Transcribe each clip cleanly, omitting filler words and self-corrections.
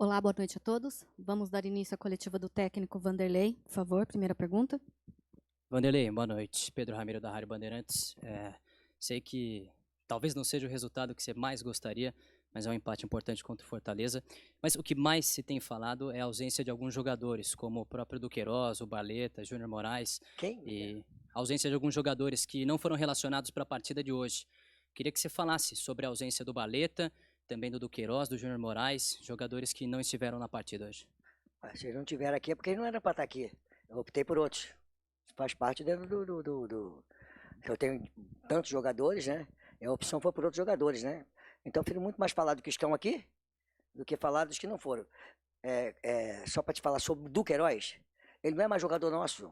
Olá, boa noite a todos. Vamos dar início à coletiva do técnico Vanderlei. Por favor, primeira pergunta. Vanderlei, boa noite. Pedro Ramiro da Rádio Bandeirantes. Sei que talvez não seja o resultado que você mais gostaria, mas é um empate importante contra o Fortaleza. Mas o que mais se tem falado é a ausência de alguns jogadores, como o próprio Duqueiroz, o Barleta, Júnior Moraes. Quem? E a ausência de alguns jogadores que não foram relacionados para a partida de hoje. Queria que você falasse sobre a ausência do Barleta, também do Duqueiroz, do Júnior Moraes, jogadores que não estiveram na partida hoje. Se eles não estiveram aqui é porque não era para estar aqui. Eu optei por outros. Faz parte do. Eu tenho tantos jogadores, né? E a opção foi por outros jogadores, né? Então eu prefiro muito mais falar do que estão aqui do que falar dos que não foram. Só para te falar sobre o Duqueiroz, ele não é mais jogador nosso.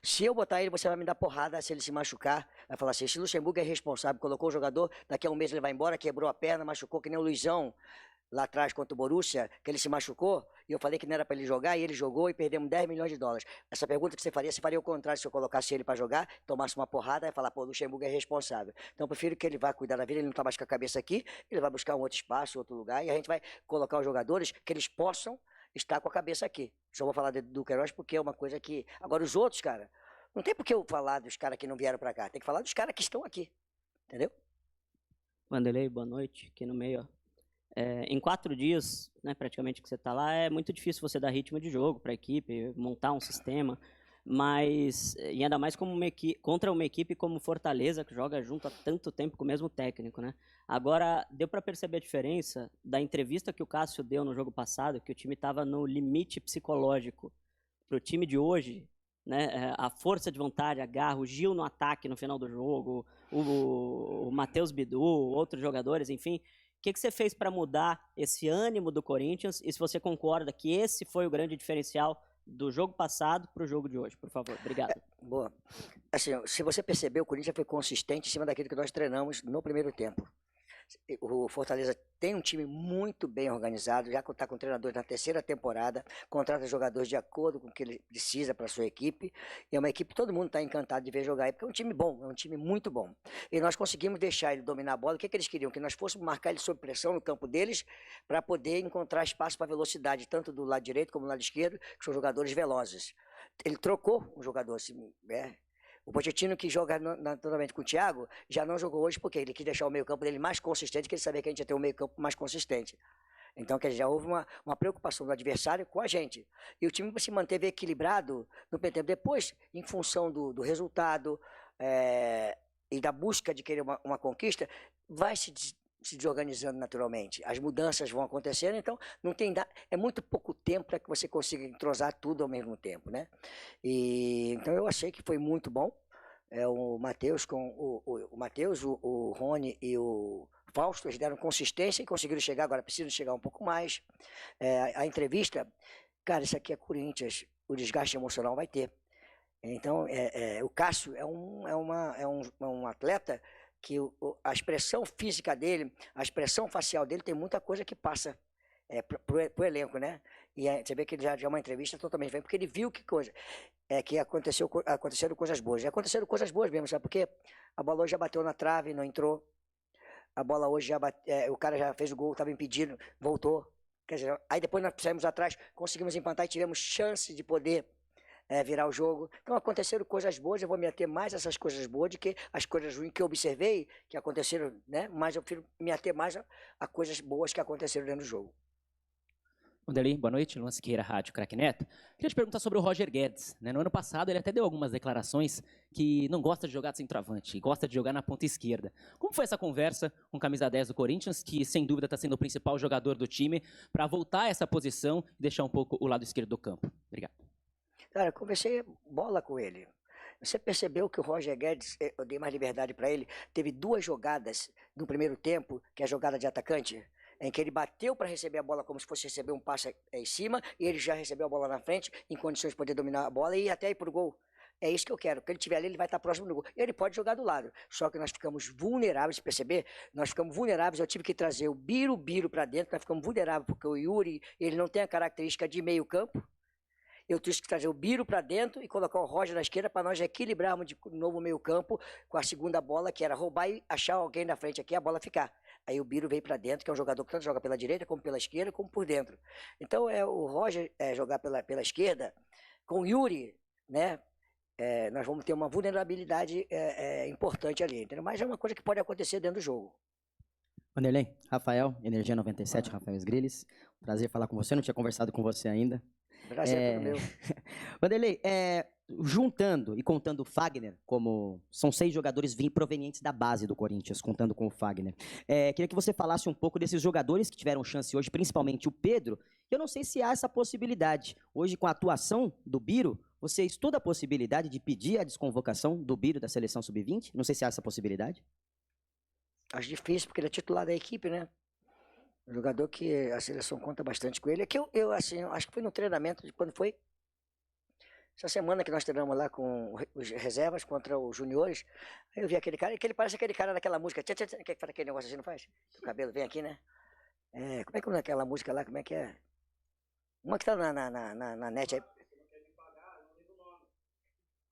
Se eu botar ele, você vai me dar porrada se ele se machucar. Vai falar assim, esse Luxemburgo é responsável, colocou o jogador, daqui a um mês ele vai embora, quebrou a perna, machucou, que nem o Luizão lá atrás contra o Borussia, que ele se machucou, e eu falei que não era para ele jogar, e ele jogou e perdemos 10 milhões de dólares. Essa pergunta que você faria o contrário se eu colocasse ele para jogar, tomasse uma porrada e falar, pô, o Luxemburgo é responsável. Então eu prefiro que ele vá cuidar da vida, ele não está mais com a cabeça aqui, ele vai buscar um outro espaço, outro lugar, e a gente vai colocar os jogadores que eles possam estar com a cabeça aqui. Só vou falar do Queiroz porque é uma coisa que... Agora os outros, cara, não tem por que eu falar dos caras que não vieram para cá, tem que falar dos caras que estão aqui, entendeu? Vanderlei, boa noite, aqui no meio, ó. Em 4 dias, né, praticamente que você está lá, é muito difícil você dar ritmo de jogo para a equipe, montar um sistema, mas, e ainda mais como contra uma equipe como Fortaleza, que joga junto há tanto tempo com o mesmo técnico, né? Agora, deu para perceber a diferença da entrevista que o Cássio deu no jogo passado, que o time estava no limite psicológico, para o time de hoje, né? A força de vontade, a garra, o Gil no ataque no final do jogo, o Matheus Bidu, outros jogadores, enfim. O que você fez para mudar esse ânimo do Corinthians e se você concorda que esse foi o grande diferencial do jogo passado para o jogo de hoje, por favor? Obrigado. Boa. Assim, se você percebeu, o Corinthians foi consistente em cima daquilo que nós treinamos no primeiro tempo. O Fortaleza tem um time muito bem organizado, já está com o treinador na 3ª temporada, contrata jogadores de acordo com o que ele precisa para a sua equipe, e é uma equipe que todo mundo está encantado de ver jogar aí, porque é um time bom, é um time muito bom. E nós conseguimos deixar ele dominar a bola. O que eles queriam? Que nós fôssemos marcar ele sob pressão no campo deles, para poder encontrar espaço para velocidade, tanto do lado direito como do lado esquerdo, que são jogadores velozes. Ele trocou um jogador, assim, O Pochettino, que joga naturalmente com o Thiago, já não jogou hoje porque ele quis deixar o meio-campo dele mais consistente, que ele sabia que a gente ia ter um meio-campo mais consistente. Então, quer dizer, já houve uma preocupação do adversário com a gente. E o time se manteve equilibrado no primeiro tempo. Depois, em função do resultado e da busca de querer uma conquista, vai se desorganizando naturalmente. As mudanças vão acontecendo, então não tem é muito pouco tempo para que você consiga entrosar tudo ao mesmo tempo, né? Então eu achei que foi muito bom. O Matheus, o Rony e o Fausto, eles deram consistência e conseguiram chegar. Agora precisam chegar um pouco mais. A entrevista, cara, isso aqui é Corinthians, o desgaste emocional vai ter. Então, o Cássio é um atleta que a expressão física dele, a expressão facial dele tem muita coisa que passa pro elenco, né? E você vê que ele já é uma entrevista totalmente diferente, porque ele viu que coisa que aconteceram coisas boas. E aconteceram coisas boas mesmo, sabe? Porque a bola hoje já bateu na trave, não entrou. A bola hoje já o cara já fez o gol, estava impedido, voltou. Quer dizer, aí depois nós saímos atrás, conseguimos empatar e tivemos chance de poder virar o jogo. Então aconteceram coisas boas, eu vou me ater mais a essas coisas boas do que as coisas ruins que eu observei, que aconteceram, né? Mas eu prefiro me ater mais a coisas boas que aconteceram dentro do jogo. Vanderlei, boa noite, Luan Siqueira, Rádio Craque Neto. Queria te perguntar sobre o Roger Guedes, né? No ano passado ele até deu algumas declarações que não gosta de jogar de centroavante, gosta de jogar na ponta esquerda. Como foi essa conversa com o camisa 10 do Corinthians, que sem dúvida está sendo o principal jogador do time, para voltar a essa posição e deixar um pouco o lado esquerdo do campo? Obrigado. Cara, eu conversei bola com ele. Você percebeu que o Roger Guedes, eu dei mais liberdade para ele, teve 2 jogadas no primeiro tempo, que é a jogada de atacante, em que ele bateu para receber a bola como se fosse receber um passe em cima, e ele já recebeu a bola na frente, em condições de poder dominar a bola e ir até ir pro gol. É isso que eu quero, porque ele estiver ali, ele vai estar próximo do gol. Ele pode jogar do lado, só que nós ficamos vulneráveis, perceber? Nós ficamos vulneráveis, eu tive que trazer o Biro para dentro, nós ficamos vulneráveis, porque o Yuri, ele não tem a característica de meio campo. Eu tive que trazer o Biro para dentro e colocar o Roger na esquerda para nós equilibrarmos de novo o meio campo com a segunda bola, que era roubar e achar alguém na frente aqui, a bola ficar. Aí o Biro veio para dentro, que é um jogador que tanto joga pela direita, como pela esquerda, como por dentro. Então, o Roger jogar pela esquerda, com o Yuri, né? Nós vamos ter uma vulnerabilidade importante ali, entendeu? Mas é uma coisa que pode acontecer dentro do jogo. Vanderlei, Rafael, Energia 97, Rafael Esgriles. Prazer falar com você, não tinha conversado com você ainda. Prazer é todo meu. Vanderlei, juntando e contando o Fagner, como são 6 jogadores provenientes da base do Corinthians, contando com o Fagner. Queria que você falasse um pouco desses jogadores que tiveram chance hoje, principalmente o Pedro. Eu não sei se há essa possibilidade. Hoje, com a atuação do Biro, você estuda a possibilidade de pedir a desconvocação do Biro da seleção sub-20? Não sei se há essa possibilidade. Acho difícil, porque ele é titular da equipe, né? Um jogador que a seleção conta bastante com ele. É que eu acho que foi no treinamento de quando foi. Essa semana que nós treinamos lá com os reservas contra os juniores. Aí eu vi aquele cara, que ele parece aquele cara daquela música. Que faz aquele negócio assim, não faz? O cabelo vem aqui, né? Como é que é aquela música lá? Como é que é? Uma que tá na net aí.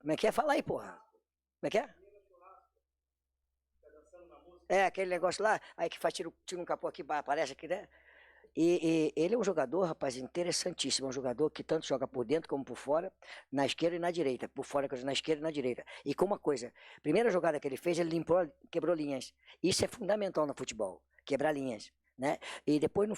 Como é que é? Fala aí, porra. Como é que é? Aquele negócio lá, aí que faz tira um capô aqui, aparece aqui, né? E ele é um jogador, rapaz, interessantíssimo. É um jogador que tanto joga por dentro como por fora, na esquerda e na direita. Por fora, na esquerda e na direita. E com uma coisa, primeira jogada que ele fez, ele quebrou linhas. Isso é fundamental no futebol, quebrar linhas, né? E depois,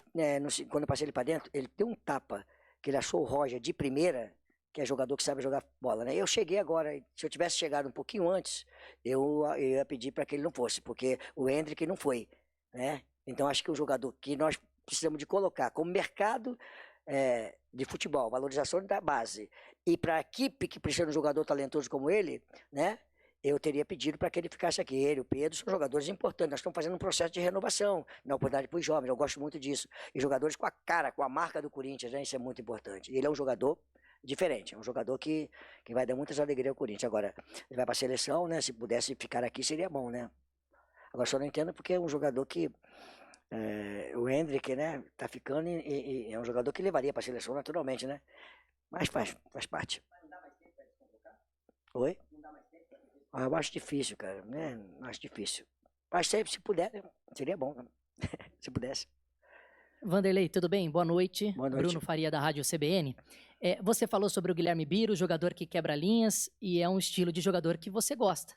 quando eu passei ele para dentro, ele deu um tapa, que ele achou o Roger de primeira, que é jogador que sabe jogar bola, né? Eu cheguei agora, se eu tivesse chegado um pouquinho antes, eu ia pedir para que ele não fosse, porque o Hendrick não foi, né? Então acho que o jogador que nós precisamos de colocar como mercado de futebol, valorização da base, e para a equipe que precisa de um jogador talentoso como ele, né? Eu teria pedido para que ele ficasse aqui. Ele e o Pedro são jogadores importantes. Nós estamos fazendo um processo de renovação, na oportunidade para os jovens. Eu gosto muito disso. E jogadores com a cara, com a marca do Corinthians, né? Isso é muito importante. Ele é um jogador diferente, é um jogador que vai dar muitas alegrias ao Corinthians. Agora, ele vai para a seleção, né? Se pudesse ficar aqui, seria bom, né? Agora, só não entendo porque é um jogador que o Hendrick, né? Tá ficando e é um jogador que levaria para a seleção naturalmente, né? Mas faz parte. Oi? Eu acho difícil, cara, né? Acho difícil. Mas se puder, né? Seria bom, né? Se pudesse. Vanderlei, tudo bem? Boa noite. Boa noite. Bruno Faria, da Rádio CBN. Você falou sobre o Guilherme Biro, jogador que quebra linhas, e é um estilo de jogador que você gosta.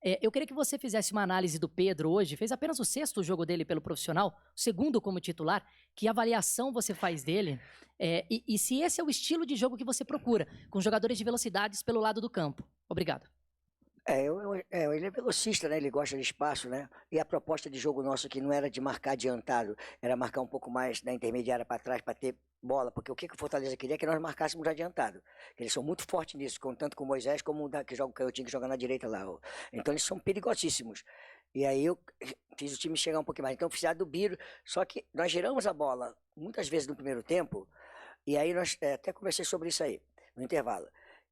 Eu queria que você fizesse uma análise do Pedro hoje. Fez apenas o 6º jogo dele pelo profissional, o 2º como titular. Que avaliação você faz dele? E se esse é o estilo de jogo que você procura, com jogadores de velocidades pelo lado do campo? Obrigado. Ele é velocista, né? Ele gosta de espaço, né? E a proposta de jogo nosso aqui não era de marcar adiantado, era marcar um pouco mais da intermediária para trás para ter bola, porque o que o Fortaleza queria é que nós marcássemos adiantado. Eles são muito fortes nisso, tanto com o Moisés como o que joga o Canhotinho, que joga na direita lá. Então eles são perigosíssimos. E aí eu fiz o time chegar um pouquinho mais. Então precisava do Biro, só que nós giramos a bola muitas vezes no primeiro tempo, e aí nós até conversei sobre isso aí, no intervalo.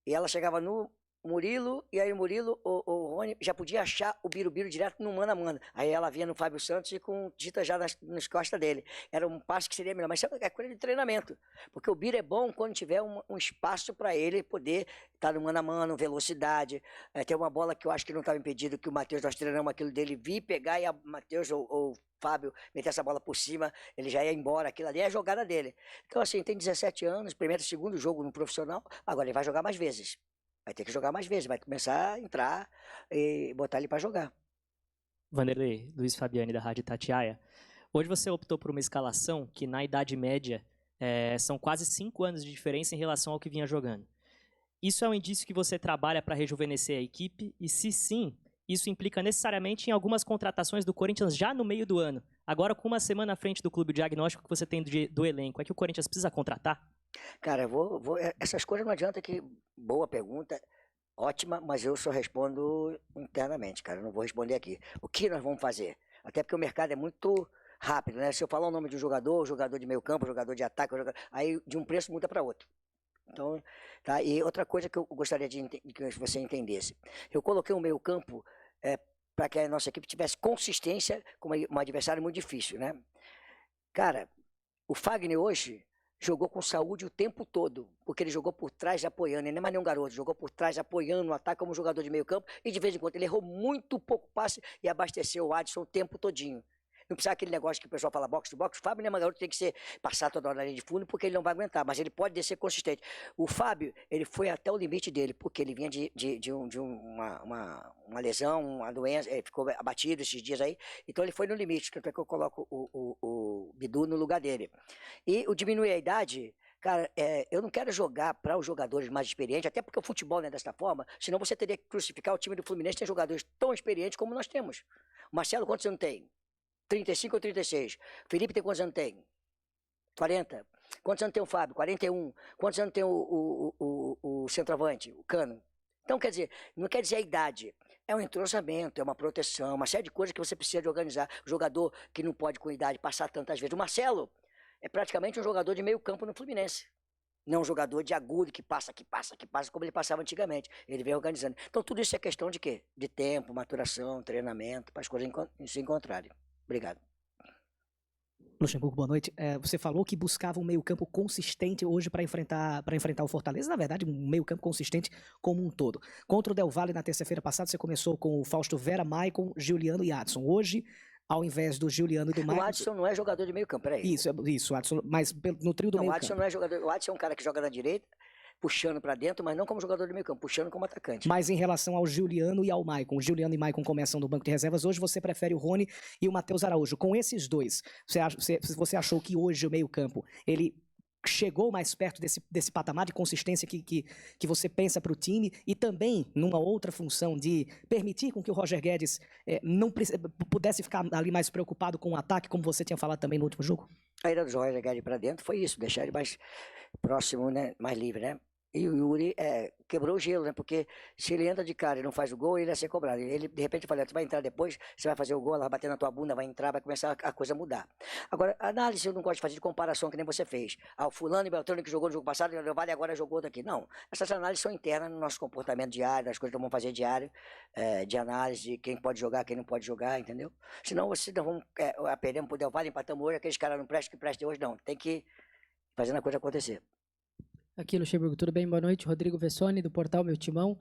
E ela chegava no Murilo, e aí o Murilo, o Rony, já podia achar o Biro direto no mano a mano. Aí ela vinha no Fábio Santos e com Dita já nas costas dele. Era um passe que seria melhor, mas isso é coisa de treinamento. Porque o Biro é bom quando tiver um espaço para ele poder estar no mano a mano, velocidade. Tem uma bola que eu acho que não estava impedido, que o Matheus, nós treinamos aquilo dele, vir pegar e o Matheus ou o Fábio meter essa bola por cima, ele já ia embora. Aquilo ali é a jogada dele. Então, assim, tem 17 anos, primeiro e segundo jogo no profissional, agora ele vai jogar mais vezes. Vai ter que jogar mais vezes, vai começar a entrar e botar ele para jogar. Vanderlei, Luiz Fabiani, da Rádio Itatiaia. Hoje você optou por uma escalação que, na idade média, são quase 5 anos de diferença em relação ao que vinha jogando. Isso é um indício que você trabalha para rejuvenescer a equipe? E se sim, isso implica necessariamente em algumas contratações do Corinthians já no meio do ano. Agora, com uma semana à frente do clube, o diagnóstico que você tem do elenco, é que o Corinthians precisa contratar? Cara, essas coisas não adianta que... Boa pergunta, ótima, mas eu só respondo internamente, cara. Eu não vou responder aqui. O que nós vamos fazer? Até porque o mercado é muito rápido, né? Se eu falar o nome de um jogador de meio campo, jogador de ataque, aí de um preço muda para outro. Então, tá? E outra coisa que eu gostaria que você entendesse. Eu coloquei o meio campo para que a nossa equipe tivesse consistência com um adversário muito difícil, né? Cara, o Fagner hoje jogou com saúde o tempo todo, porque ele jogou por trás apoiando, ele não é mais nenhum garoto, jogou por trás apoiando no ataque como jogador de meio campo, e de vez em quando ele errou muito pouco passe e abasteceu o Adson o tempo todinho. Não precisa aquele negócio que o pessoal fala box to box. O Fábio não é uma garota que tem que ser passar toda hora na linha de fundo porque ele não vai aguentar, mas ele pode descer consistente. O Fábio, ele foi até o limite dele, porque ele vinha de uma lesão, uma doença, ele ficou abatido esses dias aí, então ele foi no limite, tanto é que eu coloco o Bidu no lugar dele. E o diminuir a idade... Cara, eu não quero jogar para os jogadores mais experientes, até porque o futebol não é desta forma, senão você teria que crucificar o time do Fluminense, tem jogadores tão experientes como nós temos. O Marcelo, quantos anos tem? 35 ou 36? O Felipe tem quantos anos tem? 40. Quantos anos tem o Fábio? 41. Quantos anos tem o centroavante, o Cano? Então, quer dizer, não quer dizer a idade. É um entrosamento, é uma proteção, uma série de coisas que você precisa de organizar. O jogador que não pode com idade passar tantas vezes. O Marcelo é praticamente um jogador de meio campo no Fluminense. Não um jogador de agudo, que passa, como ele passava antigamente. Ele vem organizando. Então, tudo isso é questão de quê? De tempo, maturação, treinamento, para as coisas se encontrarem. Obrigado. Luxemburgo, boa noite. Você falou que buscava um meio-campo consistente hoje para enfrentar o Fortaleza. Na verdade, um meio-campo consistente como um todo. Contra o Del Valle, na terça-feira passada, você começou com o Fausto Vera, Maicon, Giuliano e Adson. Hoje, ao invés do Giuliano e do Maicon... O Adson não é jogador de meio campo, peraí. Isso, Adson, mas no trio do meio campo. O Adson não é jogador... O Adson é um cara que joga na direita, puxando para dentro, mas não como jogador de meio campo, puxando como atacante. Mas em relação ao Giuliano e ao Maicon, o Giuliano e Maicon começam no banco de reservas, hoje você prefere o Rony e o Matheus Araújo. Com esses dois, você achou que hoje o meio campo, ele... chegou mais perto desse patamar de consistência que você pensa para o time e também numa outra função de permitir com que o Roger Guedes não pudesse ficar ali mais preocupado com o ataque, como você tinha falado também no último jogo? A ida do Roger Guedes para dentro foi isso, deixar ele mais próximo, né, mais livre, né? E o Yuri quebrou o gelo, né? Porque se ele entra de cara e não faz o gol, ele ia ser cobrado. Ele, de repente, fala, tu vai entrar depois, você vai fazer o gol, ela vai bater na tua bunda, vai entrar, vai começar a coisa a mudar. Agora, análise eu não gosto de fazer de comparação, que nem você fez. O fulano e Beltrano que jogou no jogo passado, o Vale agora jogou outro aqui. Não, essas análises são internas no nosso comportamento diário, as coisas que vamos fazer diário, de análise, quem pode jogar, quem não pode jogar, entendeu? Senão, vocês não vão perdemos pro Del Valle, empatamos hoje, aqueles caras não prestam, que prestem hoje, não. Tem que ir fazendo a coisa acontecer. Aqui, Luxemburgo, tudo bem? Boa noite. Rodrigo Vessoni, do portal Meu Timão.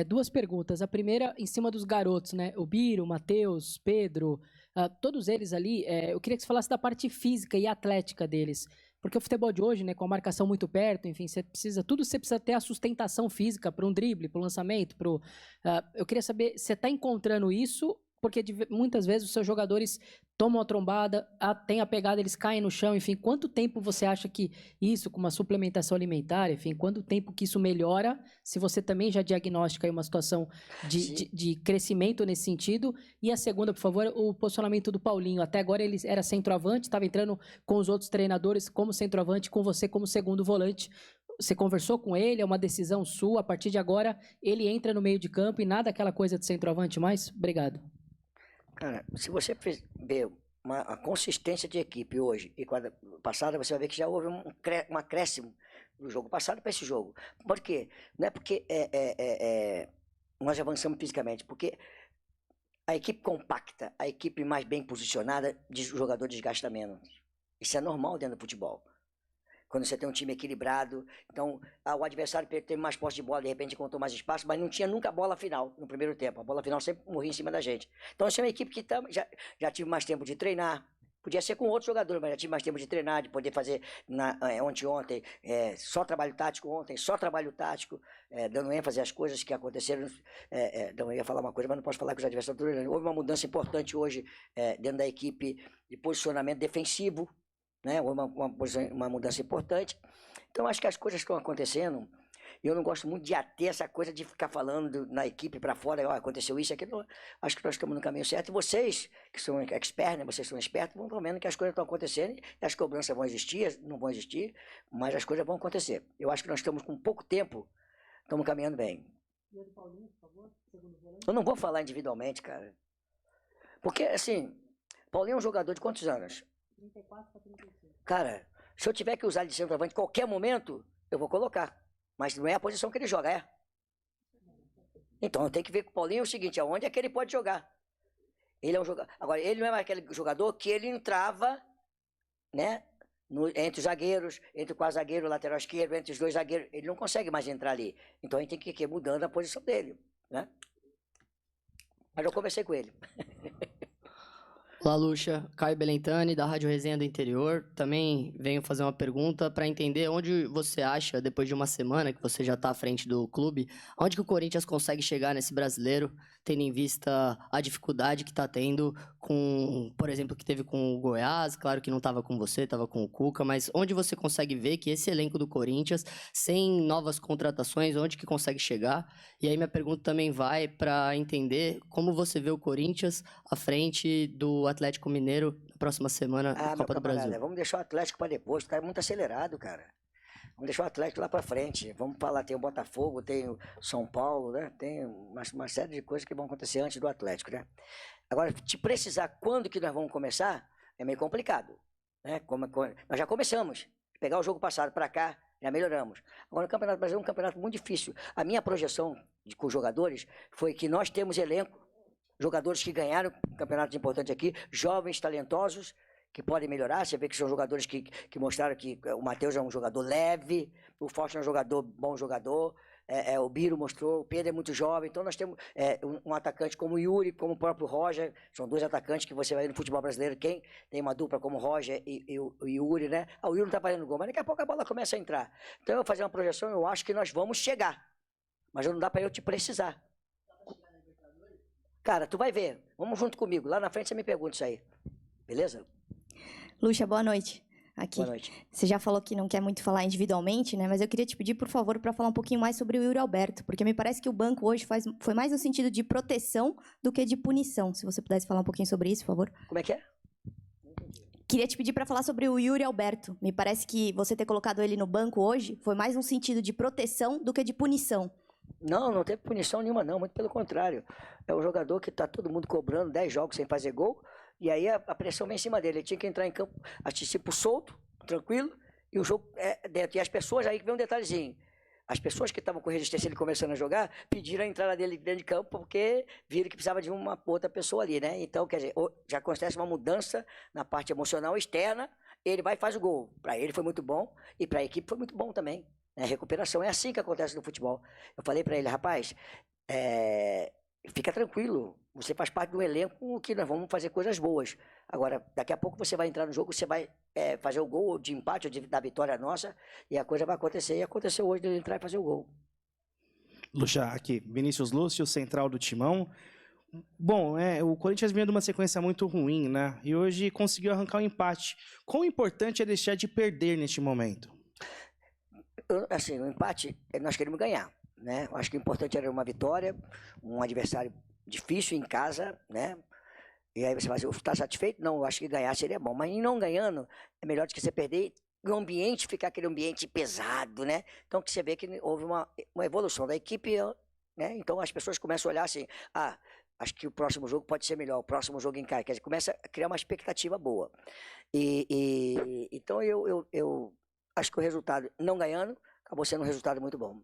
Duas perguntas. A primeira, em cima dos garotos, né? O Biro, o Matheus, Pedro, todos eles ali, eu queria que você falasse da parte física e atlética deles. Porque o futebol de hoje, né, com a marcação muito perto, enfim, você precisa ter a sustentação física para um drible, para o lançamento, eu queria saber, você está encontrando isso? Porque muitas vezes os seus jogadores tomam a trombada, tem a pegada, eles caem no chão, enfim, quanto tempo você acha que isso, com uma suplementação alimentar, enfim, quanto tempo que isso melhora, se você também já diagnostica aí uma situação de crescimento nesse sentido? E a segunda, por favor, o posicionamento do Paulinho. Até agora ele era centroavante, estava entrando com os outros treinadores como centroavante, com você como segundo volante. Você conversou com ele, é uma decisão sua, a partir de agora ele entra no meio de campo e nada aquela coisa de centroavante mais? Obrigado. Cara, se você ver a consistência de equipe hoje e quadra passada, você vai ver que já houve um acréscimo do jogo passado para esse jogo. Por quê? Não é porque nós avançamos fisicamente, porque a equipe compacta, a equipe mais bem posicionada, o jogador desgasta menos. Isso é normal dentro do futebol. Quando você tem um time equilibrado, então o adversário teve mais posse de bola, de repente encontrou mais espaço, mas não tinha nunca a bola final no primeiro tempo. A bola final sempre morria em cima da gente. Então, essa é uma equipe que já tive mais tempo de treinar. Podia ser com outros jogadores, mas já tive mais tempo de treinar, de poder fazer ontem, só trabalho tático ontem, só trabalho tático, dando ênfase às coisas que aconteceram. Então, eu ia falar uma coisa, mas não posso falar que os adversários... Houve uma mudança importante hoje dentro da equipe de posicionamento defensivo, né? Uma mudança importante. Então, acho que as coisas estão acontecendo. Eu não gosto muito de ter essa coisa de ficar falando na equipe para fora, aconteceu isso, aquilo. Acho que nós estamos no caminho certo. E vocês, que são experts, né? Vocês são espertos, vão vendo que as coisas estão acontecendo. E as cobranças vão existir, não vão existir, mas as coisas vão acontecer. Eu acho que nós estamos com pouco tempo, estamos caminhando bem. Eu não vou falar individualmente, cara. Porque, assim, Paulinho é um jogador de quantos anos? 34 para 35. Cara, se eu tiver que usar ele de centroavante em qualquer momento, eu vou colocar. Mas não é a posição que ele joga, é? Então eu tenho que ver com o Paulinho o seguinte, aonde é que ele pode jogar? Ele é um jogador. Agora, ele não é mais aquele jogador que ele entrava, né? Entre os zagueiros, entre o quase zagueiro, o lateral esquerdo, entre os dois zagueiros. Ele não consegue mais entrar ali. Então a gente tem que ir mudando a posição dele, né? Mas eu conversei com ele. Olá, Lucha. Caio Belentani, da Rádio Resenha do Interior. Também venho fazer uma pergunta para entender onde você acha, depois de uma semana que você já está à frente do clube, onde que o Corinthians consegue chegar nesse brasileiro, tendo em vista a dificuldade que está tendo com, por exemplo, que teve com o Goiás, claro que não estava com você, estava com o Cuca, mas onde você consegue ver que esse elenco do Corinthians, sem novas contratações, onde que consegue chegar? E aí minha pergunta também vai para entender como você vê o Corinthians à frente do Atlético Mineiro na próxima semana na Meu Copa do camarada, Brasil. vamos deixar o Atlético para depois, o cara é muito acelerado, cara. Vamos deixar o Atlético lá para frente. Vamos falar, tem o Botafogo, tem o São Paulo, né? Tem uma série de coisas que vão acontecer antes do Atlético, né? Agora, te precisar quando que nós vamos começar, é meio complicado, né? Nós já começamos. Pegar o jogo passado para cá, já melhoramos. Agora, o Campeonato Brasileiro é um campeonato muito difícil. A minha projeção com os jogadores foi que nós temos elenco, jogadores que ganharam campeonatos importantes aqui, jovens, talentosos, que podem melhorar. Você vê que são jogadores que mostraram que o Matheus é um jogador leve, o Forte é um bom jogador, o Biro mostrou, o Pedro é muito jovem. Então nós temos um atacante como o Yuri, como o próprio Roger, são dois atacantes que você vai ver no futebol brasileiro. Quem tem uma dupla como o Roger e o Yuri, né? O Yuri não tá fazendo gol, mas daqui a pouco a bola começa a entrar. Então eu vou fazer uma projeção, eu acho que nós vamos chegar, mas não dá para eu te precisar. Cara, tu vai ver, vamos junto comigo, lá na frente você me pergunta isso aí, beleza? Lucha, boa noite. Aqui. Boa noite. Você já falou que não quer muito falar individualmente, né? Mas eu queria te pedir, por favor, para falar um pouquinho mais sobre o Yuri Alberto, porque me parece que o banco hoje foi mais no sentido de proteção do que de punição. Se você pudesse falar um pouquinho sobre isso, por favor. Como é que é? Queria te pedir para falar sobre o Yuri Alberto. Me parece que você ter colocado ele no banco hoje foi mais no sentido de proteção do que de punição. Não teve punição nenhuma não, muito pelo contrário. É um jogador que tá todo mundo cobrando 10 jogos sem fazer gol, e aí a pressão vem em cima dele. Ele tinha que entrar em campo, tipo, solto, tranquilo, e o jogo é dentro. E as pessoas, aí que vem um detalhezinho, as pessoas que estavam com resistência ele começando a jogar, pediram a entrada dele dentro de campo, porque viram que precisava de uma outra pessoa ali, né? Então, quer dizer, já acontece uma mudança na parte emocional externa, ele vai e faz o gol. Para ele foi muito bom, e para a equipe foi muito bom também. Né? Recuperação é assim que acontece no futebol. Eu falei para ele, rapaz, fica tranquilo, você faz parte do elenco que nós vamos fazer coisas boas. Agora, daqui a pouco você vai entrar no jogo, você vai fazer o gol de empate ou da vitória nossa, e a coisa vai acontecer. E aconteceu hoje de ele entrar e fazer o gol. Lucha, aqui, Vinícius Lúcio, central do Timão. Bom, o Corinthians vinha de uma sequência muito ruim, né? E hoje conseguiu arrancar um empate. Quão importante é deixar de perder neste momento? Assim, o empate, nós queremos ganhar, né? Eu acho que o importante era uma vitória, um adversário difícil em casa, né? E aí você vai dizer, está satisfeito? Não, eu acho que ganhar seria bom. Mas não ganhando, é melhor do que você perder e o ambiente ficar aquele ambiente pesado, né? Então que você vê que houve uma evolução da equipe, né? Então as pessoas começam a olhar assim, acho que o próximo jogo pode ser melhor, o próximo jogo em casa. Quer dizer, começa a criar uma expectativa boa. Então eu acho que o resultado, não ganhando, acabou sendo um resultado muito bom.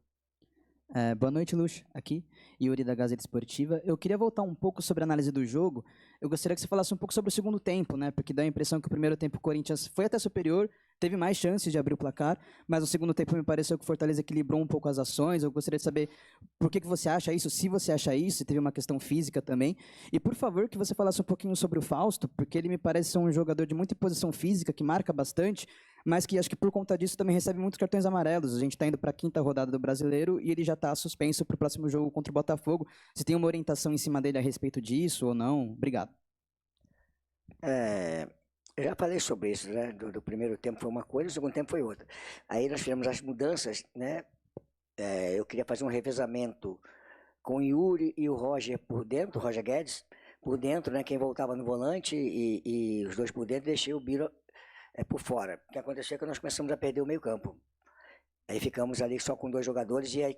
Boa noite, Lucha. Aqui, Yuri da Gazeta Esportiva. Eu queria voltar um pouco sobre a análise do jogo. Eu gostaria que você falasse um pouco sobre o segundo tempo, né? Porque dá a impressão que o primeiro tempo o Corinthians foi até superior, teve mais chances de abrir o placar, mas no segundo tempo me pareceu que o Fortaleza equilibrou um pouco as ações. Eu gostaria de saber por que você acha isso, se você acha isso, se teve uma questão física também. E, por favor, que você falasse um pouquinho sobre o Fausto, porque ele me parece ser um jogador de muita imposição física, que marca bastante, mas que acho que por conta disso também recebe muitos cartões amarelos. A gente está indo para a 5ª rodada do Brasileiro e ele já está suspenso para o próximo jogo contra o Botafogo. Você tem uma orientação em cima dele a respeito disso ou não? Obrigado. Eu já falei sobre isso, né? Do primeiro tempo foi uma coisa, do segundo tempo foi outra. Aí nós fizemos as mudanças, né? Eu queria fazer um revezamento com o Yuri e o Roger por dentro, o Roger Guedes, por dentro, né? Quem voltava no volante e os dois por dentro, deixei o Biro por fora. O que aconteceu é que nós começamos a perder o meio campo. Aí ficamos ali só com 2 jogadores e aí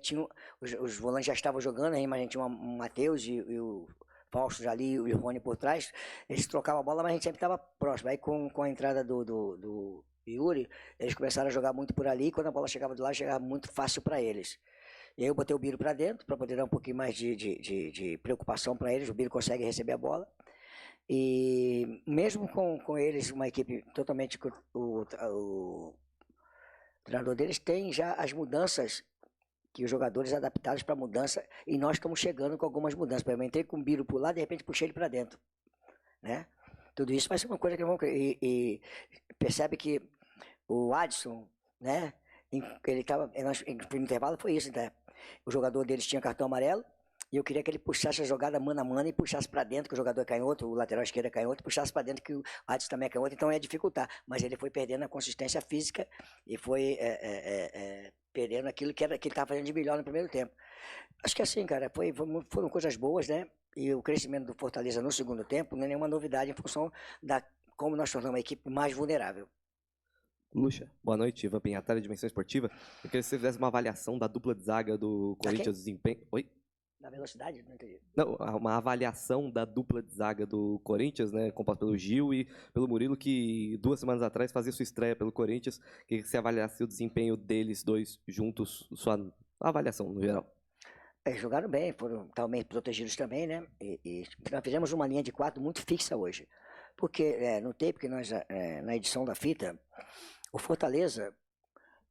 os volantes já estavam jogando, aí, mas a gente tinha o Matheus e o Fausto ali e o Rony por trás. Eles trocavam a bola, mas a gente sempre estava próximo. Aí com a entrada do Yuri, eles começaram a jogar muito por ali, e quando a bola chegava de lá, chegava muito fácil para eles. E aí eu botei o Biro para dentro, para poder dar um pouquinho mais de preocupação para eles. O Biro consegue receber a bola. E mesmo com eles, uma equipe totalmente... O treinador deles tem já as mudanças, que os jogadores adaptados para a mudança, e nós estamos chegando com algumas mudanças. Eu entrei com o Biro por lá, de repente puxei ele para dentro, né? Tudo isso vai ser uma coisa que vão... E percebe que o Adson, né? Ele tava... No intervalo foi isso, né? O jogador deles tinha cartão amarelo, e eu queria que ele puxasse a jogada mano a mano e puxasse para dentro, que o jogador é canhoto, o lateral esquerdo é canhoto, puxasse para dentro, que o Adson também é canhoto, então ia dificultar. Mas ele foi perdendo a consistência física e foi perdendo aquilo que ele estava fazendo de melhor no primeiro tempo. Acho que assim, cara, foram coisas boas, né? E o crescimento do Fortaleza no segundo tempo não é nenhuma novidade em função da como nós tornamos a equipe mais vulnerável. Lucha, boa noite, Ivan Pinhatara, Dimensão Esportiva. Eu queria que você fizesse uma avaliação da dupla de zaga do Corinthians, desempenho... Oi? Na velocidade? Não entendi. Não, uma avaliação da dupla de zaga do Corinthians, né, composta pelo Gil e pelo Murilo, que 2 semanas atrás fazia sua estreia pelo Corinthians. Queria que você avaliasse o desempenho deles dois juntos, sua avaliação no geral. Jogaram bem, foram talvez protegidos também, né? E nós fizemos uma linha de 4 muito fixa hoje. Porque no tape que nós, na edição da fita, o Fortaleza,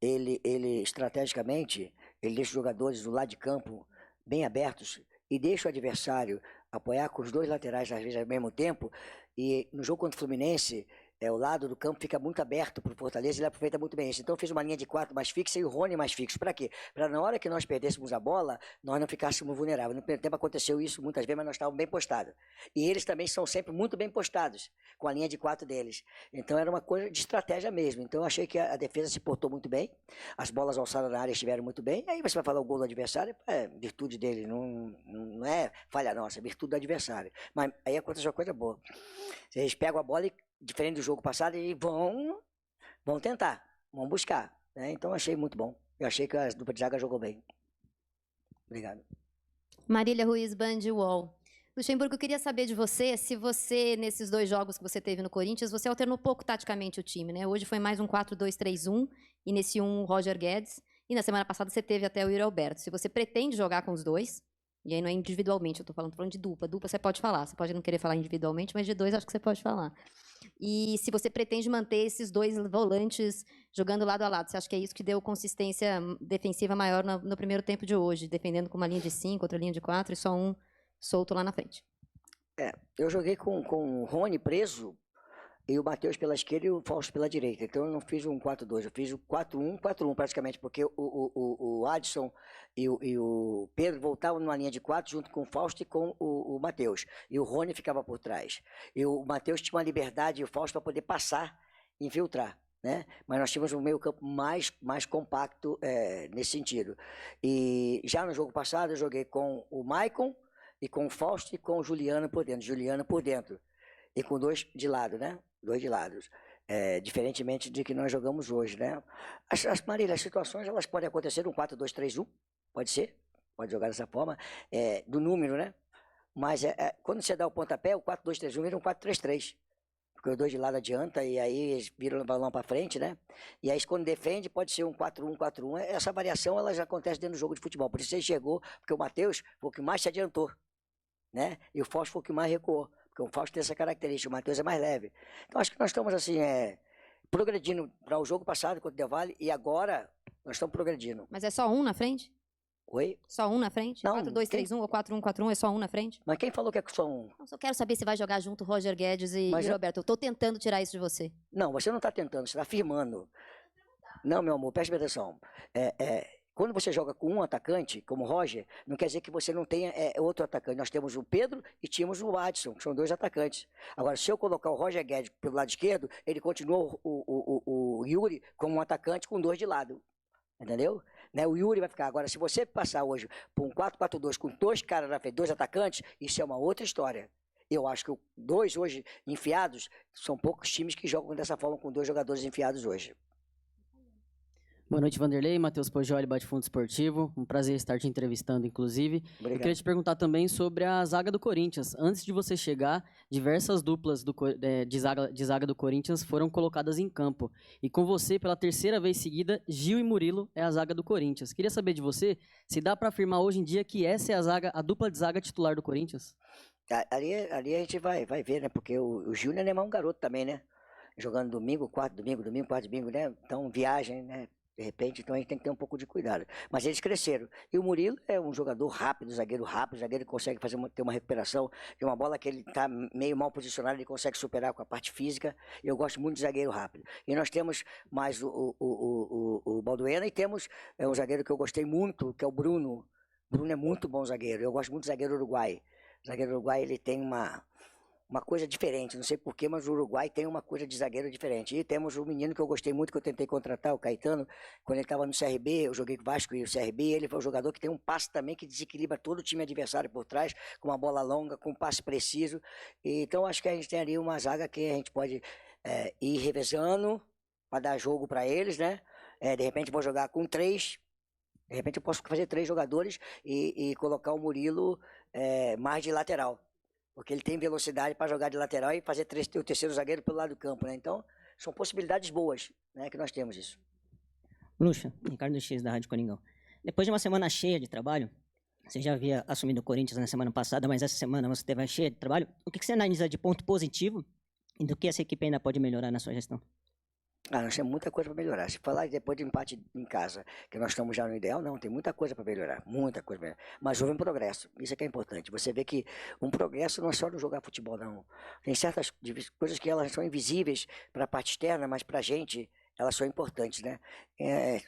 ele estrategicamente, ele deixa os jogadores do lado de campo bem abertos e deixa o adversário apoiar com os 2 laterais às vezes ao mesmo tempo, e no jogo contra o Fluminense o lado do campo fica muito aberto para o Fortaleza, ele aproveita muito bem isso. Então fez uma linha de 4 mais fixa e o Rony mais fixo. Para quê? Para na hora que nós perdêssemos a bola, nós não ficássemos vulneráveis. No primeiro tempo aconteceu isso muitas vezes, mas nós estávamos bem postados. E eles também são sempre muito bem postados, com a linha de 4 deles. Então era uma coisa de estratégia mesmo. Então eu achei que a defesa se portou muito bem, as bolas alçadas na área estiveram muito bem. Aí você vai falar o gol do adversário, é virtude dele, não é falha nossa, é virtude do adversário. Mas aí acontece uma coisa boa. Eles pegam a bola e, diferente do jogo passado, e vão tentar, vão buscar, né? Então achei muito bom. Eu achei que a dupla de zaga jogou bem. Obrigado. Marília Ruiz, Band UOL. Luxemburgo, eu queria saber de você se você, nesses 2 jogos que você teve no Corinthians, você alternou pouco taticamente o time, né? Hoje foi mais um 4-2-3-1, e nesse o Roger Guedes, e na semana passada você teve até o Yuri Alberto. Se você pretende jogar com os 2, e aí não é individualmente, eu tô falando de dupla. Dupla você pode falar, você pode não querer falar individualmente, mas de 2 acho que você pode falar. E se você pretende manter esses 2 volantes jogando lado a lado, você acha que é isso que deu consistência defensiva maior no primeiro tempo de hoje, defendendo com uma linha de 5, outra linha de 4 e só um solto lá na frente? Eu joguei com o Rony preso e o Matheus pela esquerda e o Fausto pela direita. Então eu não fiz um 4-2, eu fiz um 4-1-4-1 praticamente, porque o Adson e o Pedro voltavam numa linha de 4 junto com o Fausto e com o Matheus. E o Rony ficava por trás. E o Matheus tinha uma liberdade e o Fausto para poder passar e infiltrar, né? Mas nós tínhamos um meio campo mais compacto nesse sentido. E já no jogo passado eu joguei com o Maicon e com o Fausto e com o Juliano por dentro. E com 2 de lado, né? 2 de lados. Diferentemente de que nós jogamos hoje, né? Marília, as situações elas podem acontecer um 4-2-3-1, pode ser, pode jogar dessa forma, do número, né? Mas quando você dá o pontapé, o 4-2-3-1 vira um 4-3-3. Porque os 2 de lado adianta e aí eles viram o balão para frente, né? E aí quando defende pode ser um 4-1-4-1. Essa variação ela já acontece dentro do jogo de futebol. Por isso ele chegou, porque o Matheus foi o que mais se adiantou, né? E o Fausto foi o que mais recuou. Porque o Fausto tem essa característica, o Matheus é mais leve. Então acho que nós estamos assim, progredindo para o jogo passado contra o Del Valle e agora nós estamos progredindo. Mas é só um na frente? Oi? Só um na frente? Não, 4-2-3-1 ou 4-1-4-1 é só um na frente? Mas quem falou que é só um? Eu só quero saber se vai jogar junto Roger Guedes e Roberto. Eu tô tentando tirar isso de você. Não, você não está tentando, você está afirmando. Não, meu amor, preste atenção. Quando você joga com um atacante, como o Roger, não quer dizer que você não tenha outro atacante. Nós temos o Pedro e tínhamos o Adson, que são 2 atacantes. Agora, se eu colocar o Roger Guedes pelo lado esquerdo, ele continua o Yuri como um atacante com 2 de lado. Entendeu? Né? O Yuri vai ficar. Agora, se você passar hoje por um 4-4-2 com 2 caras na frente, 2 atacantes, isso é uma outra história. Eu acho que 2 hoje enfiados, são poucos times que jogam dessa forma com 2 jogadores enfiados hoje. Boa noite, Vanderlei. Matheus Pojoli, Bate-Fundo Esportivo. Um prazer estar te entrevistando, inclusive. Obrigado. Eu queria te perguntar também sobre a zaga do Corinthians. Antes de você chegar, diversas duplas de zaga do Corinthians foram colocadas em campo. E com você, pela 3ª vez seguida, Gil e Murilo é a zaga do Corinthians. Queria saber de você se dá para afirmar hoje em dia que essa é a dupla de zaga titular do Corinthians? Ali a gente vai ver, né? Porque o Júnior é um garoto também, né? Jogando domingo, quarto domingo, quarto domingo, né? Então, viagem, né? De repente, então a gente tem que ter um pouco de cuidado. Mas eles cresceram. E o Murilo é um jogador rápido, zagueiro que consegue ter uma recuperação de uma bola que ele está meio mal posicionado, ele consegue superar com a parte física. E eu gosto muito de zagueiro rápido. E nós temos mais o Balduena e temos um zagueiro que eu gostei muito, que é o Bruno. O Bruno é muito bom zagueiro. Eu gosto muito do zagueiro uruguai. O zagueiro uruguai, ele tem uma coisa diferente, não sei porquê, mas o Uruguai tem uma coisa de zagueiro diferente. E temos um menino que eu gostei muito, que eu tentei contratar, o Caetano, quando ele estava no CRB, eu joguei com o Vasco e o CRB, ele foi um jogador que tem um passe também que desequilibra todo o time adversário por trás, com uma bola longa, com um passe preciso. Então acho que a gente tem ali uma zaga que a gente pode ir revezando para dar jogo para eles, né? De repente vou jogar com 3, de repente eu posso fazer 3 jogadores e colocar o Murilo mais de lateral. Porque ele tem velocidade para jogar de lateral e fazer o terceiro zagueiro pelo lado do campo, né? Então, são possibilidades boas, né, que nós temos isso. Lucha, Ricardo X da Rádio Coringão. Depois de uma semana cheia de trabalho, você já havia assumido o Corinthians na semana passada, mas essa semana você teve cheia de trabalho. O que você analisa de ponto positivo e do que essa equipe ainda pode melhorar na sua gestão? Nós temos muita coisa para melhorar. Se falar depois de empate em casa, que nós estamos já no ideal, não, tem muita coisa para melhorar, muita coisa pra melhorar. Mas houve um progresso, isso é que é importante. Você vê que um progresso não é só no jogar futebol, não. Tem certas coisas que elas são invisíveis para a parte externa, mas para a gente elas são importantes, né?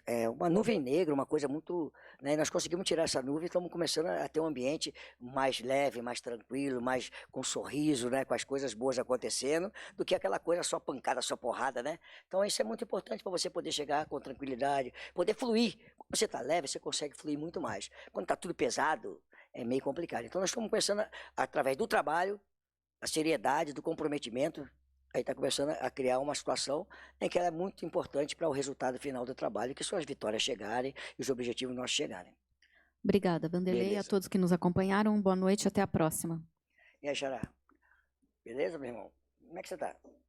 É uma nuvem negra, uma coisa muito... Né? Nós conseguimos tirar essa nuvem e estamos começando a ter um ambiente mais leve, mais tranquilo, mais com sorriso, né? Com as coisas boas acontecendo, do que aquela coisa só pancada, só porrada, né? Então isso é muito importante para você poder chegar com tranquilidade, poder fluir. Quando você está leve, você consegue fluir muito mais. Quando está tudo pesado, é meio complicado. Então nós estamos começando, através do trabalho, da seriedade, do comprometimento, aí está começando a criar uma situação em que ela é muito importante para o resultado final do trabalho, que são as vitórias chegarem e os objetivos nossos chegarem. Obrigada, Vanderlei, Beleza. a todos que nos acompanharam. Boa noite, até a próxima. E aí, Xará? Beleza, meu irmão? Como é que você está?